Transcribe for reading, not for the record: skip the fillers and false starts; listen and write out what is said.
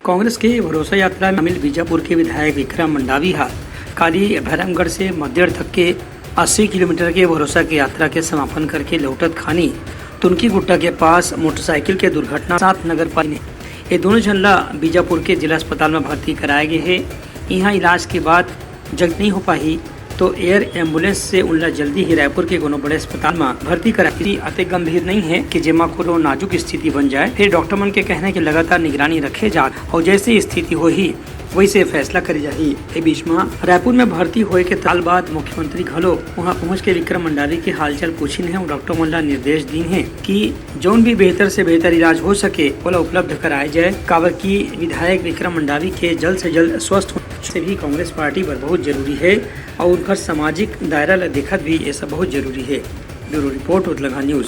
कांग्रेस के भरोसा यात्रा में शामिल बीजापुर के विधायक विक्रम मंडावी काली भैरमगढ़ से मध्यड़ तक के 80 किलोमीटर के भरोसा की यात्रा के समापन करके लौटत खानी तुनकी गुट्टा के पास मोटरसाइकिल के दुर्घटना साथ नगर पालिका ये दोनों झल्ला बीजापुर के जिला अस्पताल में भर्ती कराए गए हैं। यहाँ इलाज के बाद जग नहीं हो पाई तो एयर एम्बुलेंस से उनला जल्दी ही रायपुर के कोनो बड़े अस्पताल में भर्ती कराई। अति गंभीर नहीं है कि जेमा कोनो नाजुक स्थिति बन जाए। फिर डॉक्टर मन के कहने की लगातार निगरानी रखे जात और जैसे स्थिति हो ही वैसे फैसला करी जाही। ए बीच में रायपुर में भर्ती होए के ताल बाद मुख्यमंत्री घलो वहां पहुंच के विक्रम मंडावी के हालचाल पूछिन है और डॉक्टर मन ला निर्देश दीन है कि जौन भी बेहतर से बेहतर इलाज हो सके ओला उपलब्ध कराए जाए। काबर की विधायक विक्रम मंडावी के जल्द से जल्द स्वस्थ से भी कांग्रेस पार्टी पर बहुत जरूरी है और उनका सामाजिक दायरा देखत भी ऐसा बहुत जरूरी है। ब्यूरो रिपोर्ट उतलगा न्यूज।